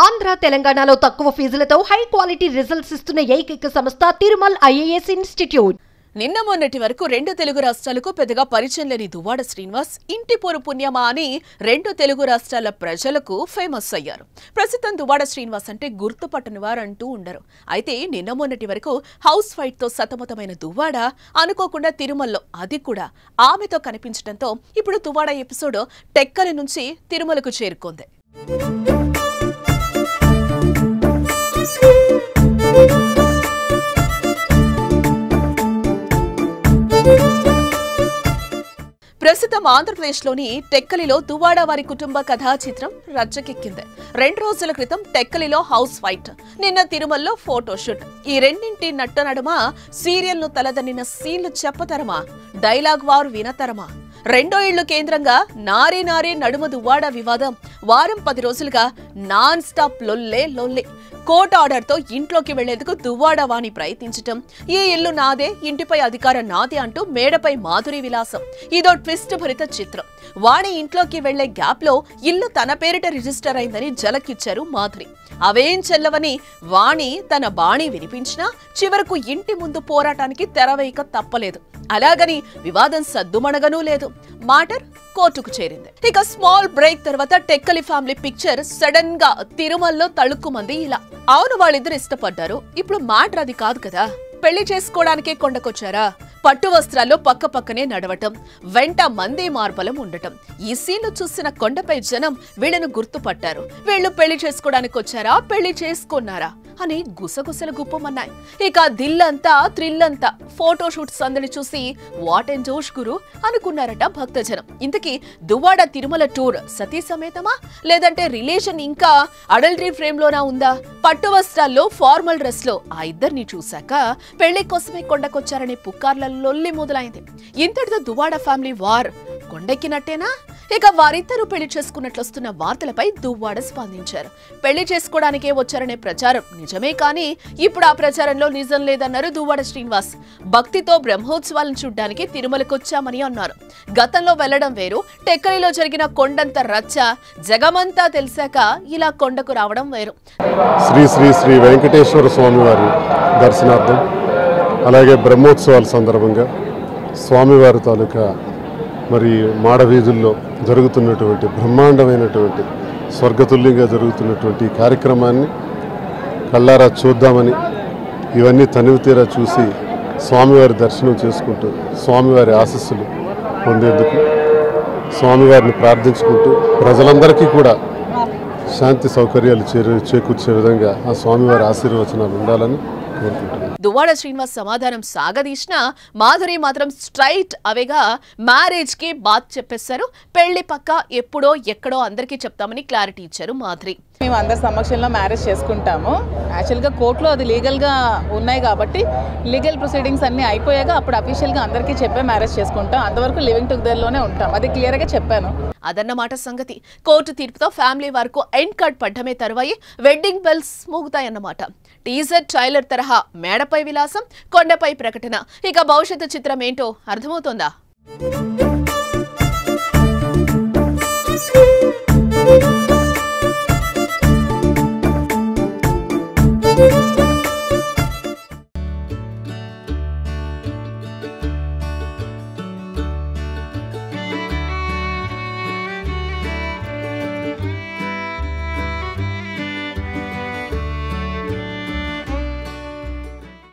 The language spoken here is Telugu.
ఆంధ్ర తెలంగాణలో తక్కువ ఫీజులతో హై క్వాలిటీ రిజల్ట్స్ ఇస్తున్న ఏకైక సంస్థ తిరుమల్ ఐఏఎస్ ఇన్స్టిట్యూట్. నిన్న మొన్నటి వరకు రెండు తెలుగు రాష్ట్రాలకు పెద్దగా పరిచయం లేని దువ్వాడ శ్రీనివాస్ ఇంటి పోరు పుణ్యమా అని రెండు తెలుగు రాష్ట్రాల ప్రజలకు ఫేమస్ అయ్యారు. ప్రస్తుతం దువ్వాడ శ్రీనివాస్ అంటే గుర్తుపట్టని వారంటూ ఉండరు. అయితే నిన్న మొన్నటి వరకు హౌస్ ఫైట్ తో సతమతమైన దువ్వాడ అనుకోకుండా తిరుమలలో, అది కూడా ఆమెతో కనిపించడంతో ఇప్పుడు దువ్వాడ ఎపిసోడ్ టెక్కలి నుంచి తిరుమలకు చేరుకుంది. ప్రస్తుతం ఆంధ్రప్రదేశ్లోని టెక్కలిలో దువ్వాడ వారి కుటుంబ కథా చిత్రం రచ్చకెక్కింది. 2 రోజుల క్రితం టెక్కలిలో హౌస్ ఫైట్, నిన్న తిరుమలలో ఫోటోషూట్. ఈ రెండింటి నట్ట నడుమ సీరియల్ ను తలదన్నిన సీన్లు చెప్పతరమా, డైలాగ్ వారు వినతరమా? 2 ఏళ్లు కేంద్రంగా నారే నారే నడుమ దువ్వాడ వివాదం వారం 10 రోజులుగా నాన్ స్టాప్ లొల్లే. కోర్టు ఆర్డర్తో ఇంట్లోకి వెళ్లేందుకు దువ్వాడ వాణి ప్రయత్నించటం, ఈ ఇల్లు నాదే, ఇంటిపై అధికారం నాదే అంటూ మేడపై మాధురి విలాసం. ఇదో ట్విస్ట్ భరిత చిత్రం. వాణి ఇంట్లోకి వెళ్లే గ్యాప్ లో ఇల్లు తన పేరిట రిజిస్టర్ అయిందని జలకిచ్చారు మాధురి. అవేం చెల్లవని వాణి తన బాణి వినిపించినా చివరకు ఇంటి ముందు పోరాటానికి తెరవేయక తప్పలేదు. అలాగని వివాదం సద్దుమణగనూ లేదు. మాటర్ కోర్టుకు చేరింది. ఇక స్మాల్ బ్రేక్ తర్వాత టెక్కలి ఫ్యామిలీ పిక్చర్ సడన్ గా తిరుమలలో తళుక్కుమంది ఇలా. అవును, వాళ్ళిద్దరు ఇష్టపడ్డారు. ఇప్పుడు మ్యాటర్ అది కాదు కదా. పెళ్లి చేసుకోవడానికే కొండకొచ్చారా? పట్టు వస్త్రాల్లో పక్క పక్కనే నడవటం, వెంట మంది మార్బలం ఉండటం. ఈ సీన్లు చూసిన కొండపై జనం వీళ్ళను గుర్తుపట్టారు. వీళ్ళు పెళ్లి చేసుకోవడానికి వచ్చారా, పెళ్లి చేసుకున్నారా అని గుసగుసలు గుప్పమన్నాయి. ఇక దిల్లంతా థ్రిల్లంతా ఫోటోషూట్ సందడి చూసి వాట్ అండ్ జోష్ గురు అనుకున్నారట భక్తజనం. ఇంతకీ దువ్వాడ తిరుమల టూర్ సతీ సమేతమా, లేదంటే రిలేషన్ ఇంకా అడల్టరీ ఫ్రేమ్ లోనా ఉందా? పట్టు వస్త్రాల్లో ఫార్మల్ డ్రెస్ లో ఆ ఇద్దరిని చూశాక పెళ్లి కోసమే కొండకొచ్చారనే పుకార్ల లొల్లి మొదలైంది. ఇంతటితో దువ్వాడ ఫ్యామిలీ వార్ కొండెక్కినట్టేనా? ఇక వారిద్దరూ పెళ్లి చేసుకున్నట్లొస్తున్న వార్తలపై దువ్వాడ స్పందించారు. పెళ్లి చేసుకోవడానికే వచ్చారనే ప్రచారం నిజమే, కానీ ఇప్పుడు ఆ ప్రచారంలో నిజం లేదన్నారు దువ్వాడ శ్రీనివాస్. భక్తితో బ్రహ్మోత్సవాలను చూడ్డానికి తిరుమలకు వచ్చామని అన్నారు. గతంలో వెళ్లడం వేరు, టెక్కలిలో జరిగిన కొండంత రచ్చ జగమంతా తెలిసాక ఇలా కొండకు రావడం వేరు. శ్రీ శ్రీ శ్రీ వెంకటేశ్వర స్వామి వారి దర్శనార్థం, అలాగే బ్రహ్మోత్సవాల సందర్భంగా స్వామివారి తాలూకా మరి మాడవీధుల్లో జరుగుతున్నటువంటి బ్రహ్మాండమైనటువంటి స్వర్గతుల్యంగా జరుగుతున్నటువంటి ఈ కార్యక్రమాన్ని కళ్ళారా చూద్దామని, ఇవన్నీ తనివి తీరా చూసి స్వామివారి దర్శనం చేసుకుంటూ స్వామివారి ఆశీస్సులు పొందేందుకు స్వామివారిని ప్రార్థించుకుంటూ ప్రజలందరికీ కూడా శాంతి సౌకర్యాలు చేకూర్చే విధంగా ఆ స్వామివారి ఆశీర్వచనాలు ఉండాలని కోరుకుంటున్నాను. దువ్వాడ శ్రీనివాస్ సమాధానం సాగదీసిన మాధురి మాత్రం స్ట్రైట్ అవేగా మ్యారేజ్ కి బాత్ చెప్పేశారు. పెళ్లి పక్క ఎప్పుడో ఎక్కడో అందరికీ చెప్తామని క్లారిటీ ఇచ్చారు మాధురి. మేము అందరి సమక్షంలో మ్యారేజ్ చేసుకుంటాము. యాక్చువల్గా కోర్టులో అది లీగల్గా ఉన్నాయి కాబట్టి లీగల్ ప్రొసీడింగ్స్ అన్నీ అయిపోయాక అప్పుడు అఫీషియల్గా అందరికీ చెప్పే మ్యారేజ్ చేసుకుంటాం. అంతవరకు లివింగ్ టుగెదర్లోనే ఉంటాం, అది క్లియర్గా చెప్పాను. అదన్నమాట సంగతి. కోర్టు తీర్పుతో ఫ్యామిలీ వరకు ఎండ్ కార్డ్ పడ్డమే తరువాయి వెడ్డింగ్ బెల్స్ మోగుతాయన్నమాట. టీజర్ ట్రైలర్ తరహా మేడపై విలాసం, కొండపై ప్రకటన. ఇక భవిష్యత్తు చిత్రం ఏంటో అర్థమవుతోందా?